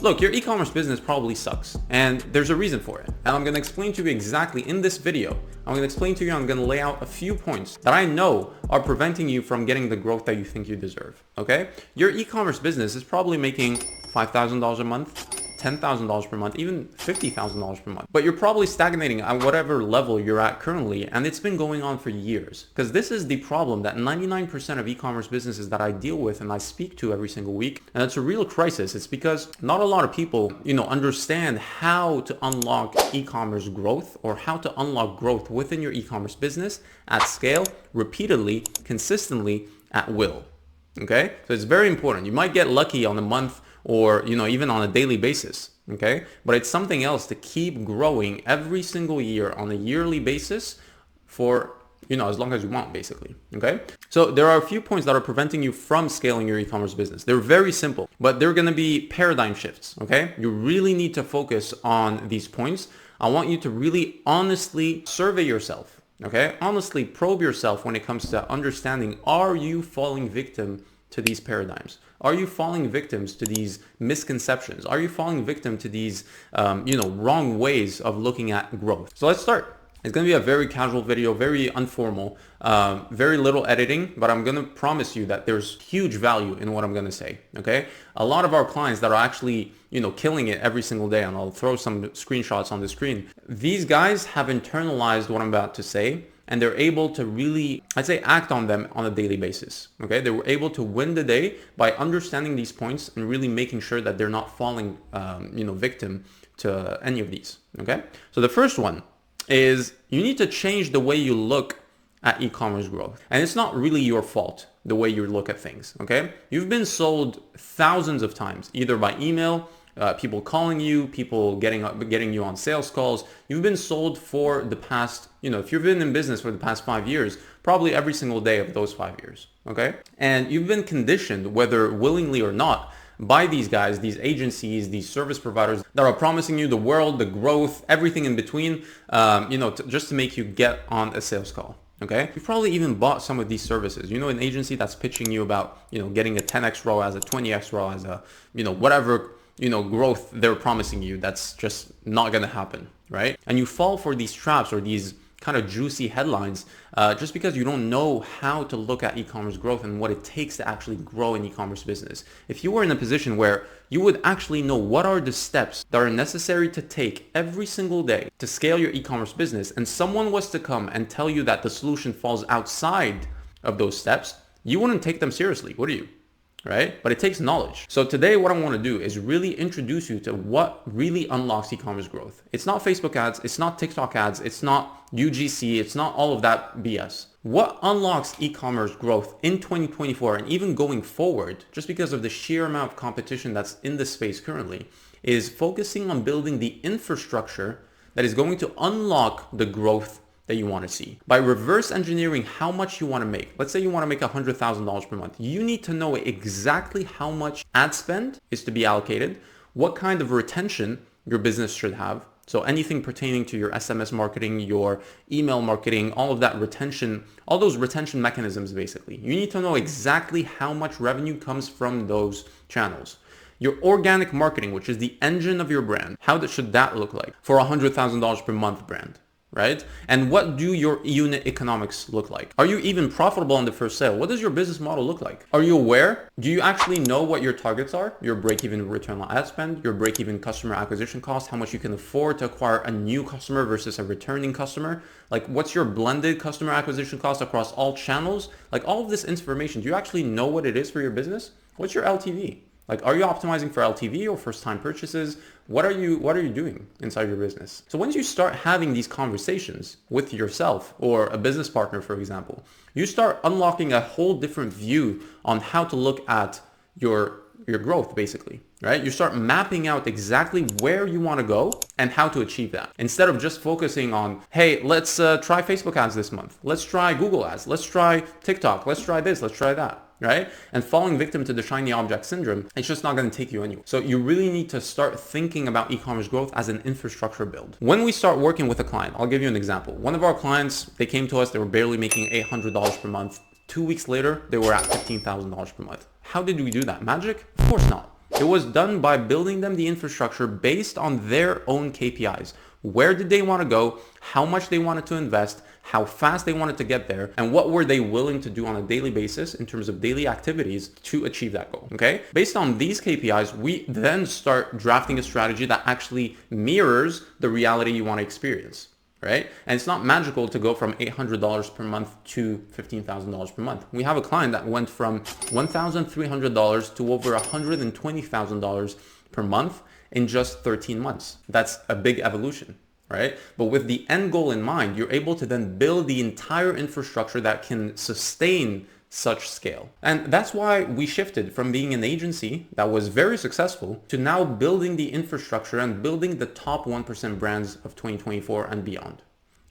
Look, your e-commerce business probably sucks, and there's a reason for it. And I'm going to explain to you exactly in this video. I'm going to lay out a few points that I know are preventing you from getting the growth that you think you deserve, okay? Your e-commerce business is probably making $5,000 a month, $10,000 per month, even $50,000 per month. But you're probably stagnating at whatever level you're at currently, and it's been going on for years. Because this is the problem that 99% of e-commerce businesses that I deal with and I speak to every single week, and it's a real crisis. It's because not a lot of people, understand how to unlock e-commerce growth or how to unlock growth within your e-commerce business at scale, repeatedly, consistently, at will. Okay? So it's very important. You might get lucky on a month or even on a daily basis, okay? But it's something else to keep growing every single year on a yearly basis for as long as you want, basically, okay? So there are a few points that are preventing you from scaling your e-commerce business. They're very simple, but they're gonna be paradigm shifts, okay? You really need to focus on these points. I want you to really honestly survey yourself, okay? Honestly probe yourself when it comes to understanding, are you falling victim to these paradigms? Are you falling victims to these misconceptions? Are you falling victim to these, wrong ways of looking at growth? So let's start. It's going to be a very casual video, very informal, very little editing, but I'm going to promise you that there's huge value in what I'm going to say, okay? A lot of our clients that are actually, killing it every single day, and I'll throw some screenshots on the screen. These guys have internalized what I'm about to say, and they're able to really, I'd say, act on them on a daily basis, okay? They were able to win the day by understanding these points and really making sure that they're not falling, victim to any of these, okay? So the first one is you need to change the way you look at e-commerce growth. And it's not really your fault, the way you look at things, okay? You've been sold thousands of times, either by email, people calling you, people getting you on sales calls. You've been sold for the past, if you've been in business for the past 5 years, probably every single day of those 5 years, okay? And you've been conditioned, whether willingly or not, by these guys, these agencies, these service providers that are promising you the world, the growth, everything in between, just to make you get on a sales call. Okay, you've probably even bought some of these services. An agency that's pitching you about, getting a 10x ROAS, a 20x ROAS, a, whatever, growth they're promising you. That's just not going to happen, right? And you fall for these traps or these kind of juicy headlines just because you don't know how to look at e-commerce growth and what it takes to actually grow an e-commerce business. If you were in a position where you would actually know what are the steps that are necessary to take every single day to scale your e-commerce business, and someone was to come and tell you that the solution falls outside of those steps, you wouldn't take them seriously, would you? Right? But it takes knowledge. So today what I want to do is really introduce you to what really unlocks e-commerce growth. It's not Facebook ads, it's not TikTok ads, it's not UGC, it's not all of that BS. What unlocks e-commerce growth in 2024 and even going forward, just because of the sheer amount of competition that's in this space currently, is focusing on building the infrastructure that is going to unlock the growth that you want to see. By reverse engineering how much you want to make. Let's say you want to make $100,000 per month. You need to know exactly how much ad spend is to be allocated, what kind of retention your business should have. So anything pertaining to your SMS marketing, your email marketing, all of that retention, all those retention mechanisms basically. You need to know exactly how much revenue comes from those channels. Your organic marketing, which is the engine of your brand, how should that look like for a $100,000 per month brand? Right? And what do your unit economics look like? Are you even profitable on the first sale? What does your business model look like? Are you aware? Do you actually know what your targets are? Your break-even return on ad spend, your break-even customer acquisition cost, how much you can afford to acquire a new customer versus a returning customer? Like, what's your blended customer acquisition cost across all channels? Like, all of this information, do you actually know what it is for your business? What's your LTV? Like, are you optimizing for LTV or first-time purchases? What are you doing inside your business? So once you start having these conversations with yourself or a business partner, for example, you start unlocking a whole different view on how to look at your growth, basically, right? You start mapping out exactly where you want to go and how to achieve that. Instead of just focusing on, hey, let's try Facebook ads this month. Let's try Google ads. Let's try TikTok. Let's try this. Let's try that. Right? And falling victim to the shiny object syndrome, it's just not going to take you anywhere. So you really need to start thinking about e-commerce growth as an infrastructure build. When we start working with a client, I'll give you an example. One of our clients, they came to us, they were barely making $800 per month. 2 weeks later, they were at $15,000 per month. How did we do that? Magic? Of course not. It was done by building them the infrastructure based on their own KPIs. Where did they want to go? How much they wanted to invest? How fast they wanted to get there? And what were they willing to do on a daily basis in terms of daily activities to achieve that goal? Okay. Based on these KPIs, we then start drafting a strategy that actually mirrors the reality you want to experience. Right? And it's not magical to go from $800 per month to $15,000 per month. We have a client that went from $1,300 to over $120,000 per month in just 13 months. That's a big evolution, right? But with the end goal in mind, you're able to then build the entire infrastructure that can sustain such scale. And that's why we shifted from being an agency that was very successful to now building the infrastructure and building the top 1% brands of 2024 and beyond,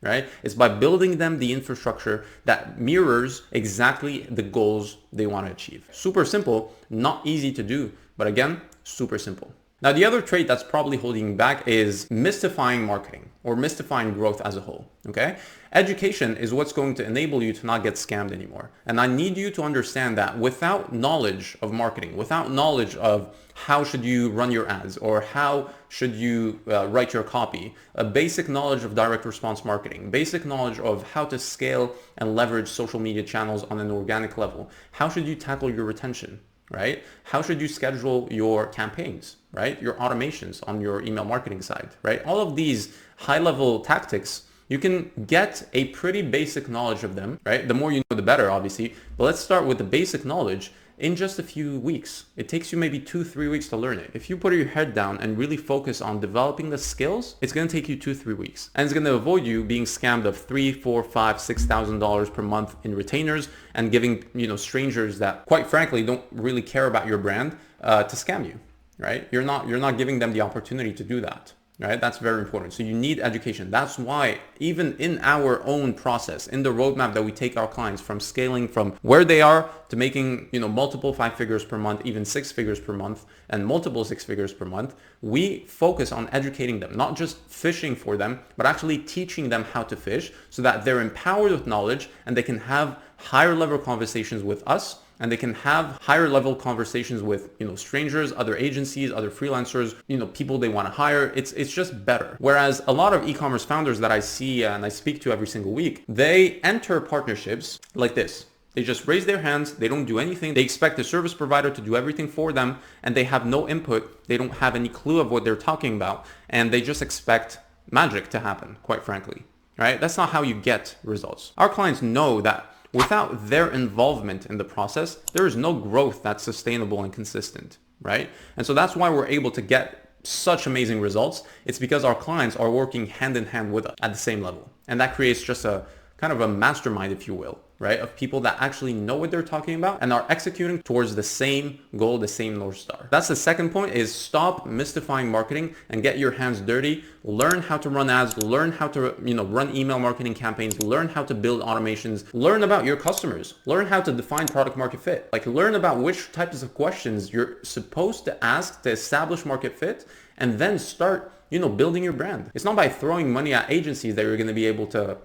right? It's by building them the infrastructure that mirrors exactly the goals they want to achieve. Super simple, not easy to do, but again, super simple. Now, the other trait that's probably holding you back is mystifying marketing or mystifying growth as a whole, okay? Education is what's going to enable you to not get scammed anymore. And I need you to understand that without knowledge of marketing, without knowledge of how should you run your ads or how should you write your copy, a basic knowledge of direct response marketing, basic knowledge of how to scale and leverage social media channels on an organic level, how should you tackle your retention, right? How should you schedule your campaigns, right? Your automations on your email marketing side, right? All of these high-level tactics, you can get a pretty basic knowledge of them, right? The more you know, the better, obviously. But let's start with the basic knowledge in just a few weeks. It takes you maybe 2-3 weeks to learn it. If you put your head down and really focus on developing the skills, it's going to take you 2-3 weeks. And it's going to avoid you being scammed of $3,000, $4,000, $5,000, $6,000 per month in retainers and giving, strangers that quite frankly don't really care about your brand to scam you, right? You're not giving them the opportunity to do that. Right? That's very important. So you need education. That's why even in our own process, in the roadmap that we take our clients from scaling from where they are to making, multiple 5 figures per month, even 6 figures per month and multiple 6 figures per month, we focus on educating them, not just fishing for them, but actually teaching them how to fish so that they're empowered with knowledge and they can have higher level conversations with us. And they can have higher level conversations with, strangers, other agencies, other freelancers, people they want to hire. It's just better. Whereas a lot of e-commerce founders that I see and I speak to every single week, they enter partnerships like this. They just raise their hands. They don't do anything. They expect the service provider to do everything for them and they have no input. They don't have any clue of what they're talking about. And they just expect magic to happen, quite frankly, right? That's not how you get results. Our clients know that without their involvement in the process, there is no growth that's sustainable and consistent, right? And so that's why we're able to get such amazing results. It's because our clients are working hand in hand with us at the same level. And that creates just a kind of a mastermind, if you will, right? Of people that actually know what they're talking about and are executing towards the same goal, the same North Star. That's the second point, is stop mystifying marketing and get your hands dirty. Learn how to run ads, learn how to, run email marketing campaigns, learn how to build automations, learn about your customers, learn how to define product market fit. Like learn about which types of questions you're supposed to ask to establish market fit and then start building your brand. It's not by throwing money at agencies that you're going to be able to,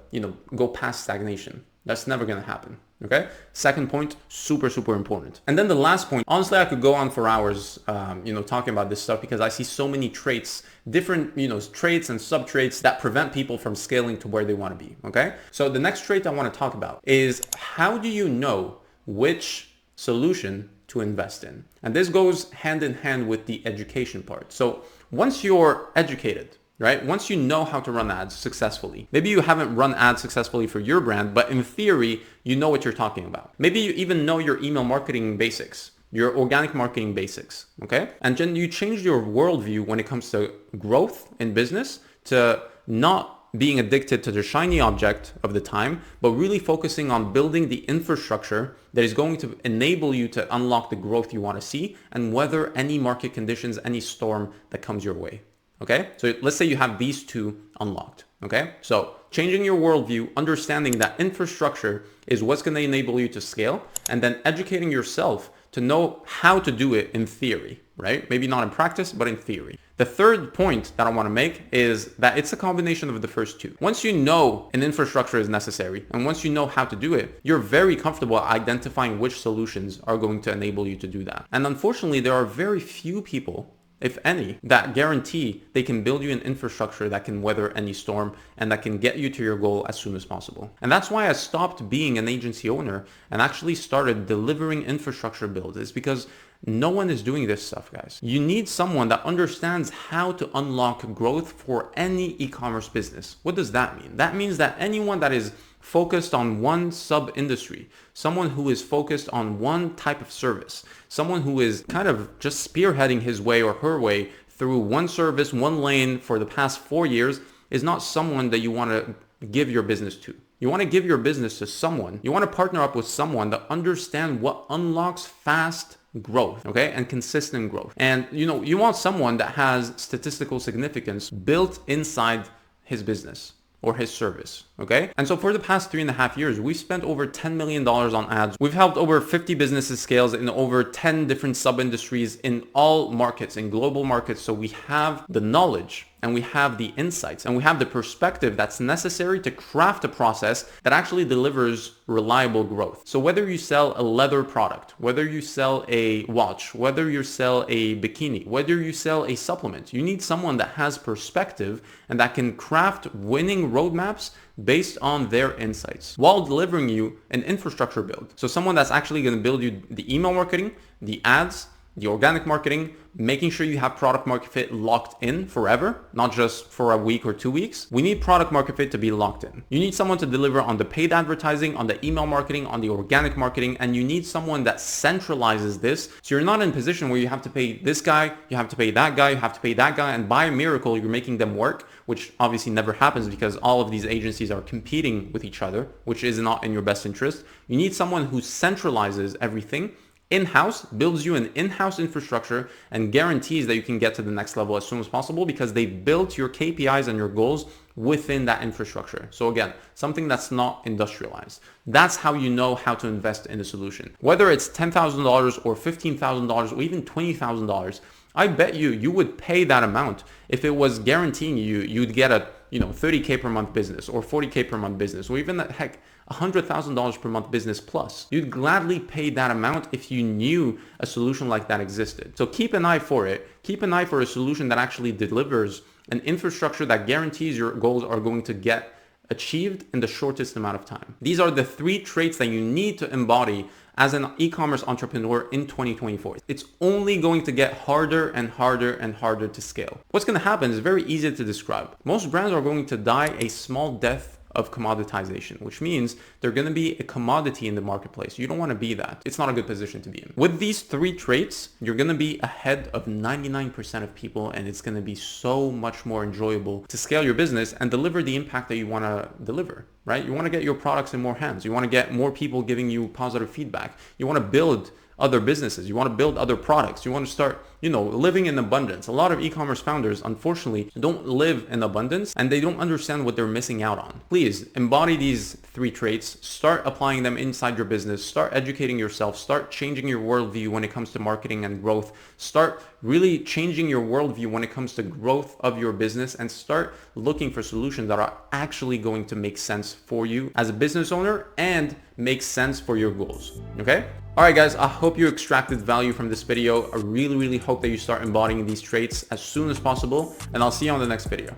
go past stagnation. That's never going to happen. Okay. Second point, super, super important. And then the last point, honestly, I could go on for hours, talking about this stuff because I see so many traits, different, traits and sub traits that prevent people from scaling to where they want to be. Okay. So the next trait I want to talk about is how do you know which solution to invest in? And this goes hand in hand with the education part. So once you're educated, right? Once you know how to run ads successfully, maybe you haven't run ads successfully for your brand, but in theory, you know what you're talking about. Maybe you even know your email marketing basics, your organic marketing basics, okay? And then you change your worldview when it comes to growth in business to not being addicted to the shiny object of the time, but really focusing on building the infrastructure that is going to enable you to unlock the growth you want to see and weather any market conditions, any storm that comes your way. Okay, so let's say you have these two unlocked. Okay, so changing your worldview, understanding that infrastructure is what's going to enable you to scale, and then educating yourself to know how to do it in theory, right? Maybe not in practice, but in theory. The third point that I want to make is that it's a combination of the first two. Once you know an infrastructure is necessary, and once you know how to do it, you're very comfortable identifying which solutions are going to enable you to do that. And unfortunately, there are very few people, if any, that guarantee they can build you an infrastructure that can weather any storm and that can get you to your goal as soon as possible. And that's why I stopped being an agency owner and actually started delivering infrastructure builds. It's because no one is doing this stuff, guys. You need someone that understands how to unlock growth for any e-commerce business. What does that mean? That means that anyone that is focused on one sub-industry, someone who is focused on one type of service, someone who is kind of just spearheading his way or her way through one service, one lane for the past 4 years is not someone that you want to give your business to. You want to give your business to someone. You want to partner up with someone that understands what unlocks fast growth, okay, and consistent growth. And you want someone that has statistical significance built inside his business or his service, okay? And so for the past 3.5 years, we've spent over $10 million on ads. We've helped over 50 businesses scale in over 10 different sub-industries in all markets, in global markets. So we have the knowledge and we have the insights and we have the perspective that's necessary to craft a process that actually delivers reliable growth. So whether you sell a leather product, whether you sell a watch, whether you sell a bikini, whether you sell a supplement, you need someone that has perspective and that can craft winning roadmaps based on their insights while delivering you an infrastructure build. So someone that's actually going to build you the email marketing, the ads, the organic marketing, making sure you have product market fit locked in forever, not just for a week or 2 weeks. We need product market fit to be locked in. You need someone to deliver on the paid advertising, on the email marketing, on the organic marketing, and you need someone that centralizes this. So you're not in a position where you have to pay this guy, you have to pay that guy, you have to pay that guy, and by a miracle, you're making them work, which obviously never happens because all of these agencies are competing with each other, which is not in your best interest. You need someone who centralizes everything in-house, builds you an in-house infrastructure and guarantees that you can get to the next level as soon as possible because they built your KPIs and your goals within that infrastructure. So again, something that's not industrialized. That's how you know how to invest in a solution. Whether it's $10,000 or $15,000 or even $20,000, I bet you would pay that amount if it was guaranteeing you'd get a $30K per month business or $40K per month business or even heck, $100,000 per month business plus. You'd gladly pay that amount if you knew a solution like that existed. So keep an eye for it. Keep an eye for a solution that actually delivers an infrastructure that guarantees your goals are going to get achieved in the shortest amount of time. These are the 3 traits that you need to embody as an e-commerce entrepreneur in 2024. It's only going to get harder and harder and harder to scale. What's going to happen is very easy to describe. Most brands are going to die a small death of commoditization, which means they're going to be a commodity in the marketplace. You don't want to be that. It's not a good position to be in. With these 3 traits, you're going to be ahead of 99% of people, and it's going to be so much more enjoyable to scale your business and deliver the impact that you want to deliver, right? You want to get your products in more hands. You want to get more people giving you positive feedback. You want to build other businesses. You want to build other products. You want to start, living in abundance. A lot of e-commerce founders, unfortunately, don't live in abundance and they don't understand what they're missing out on. Please embody these 3 traits. Start applying them inside your business. Start educating yourself. Start changing your worldview when it comes to marketing and growth. Start really changing your worldview when it comes to growth of your business and start looking for solutions that are actually going to make sense for you as a business owner and make sense for your goals. Okay? All right, guys, I hope you extracted value from this video. I really hope that you start embodying these traits as soon as possible, and I'll see you on the next video.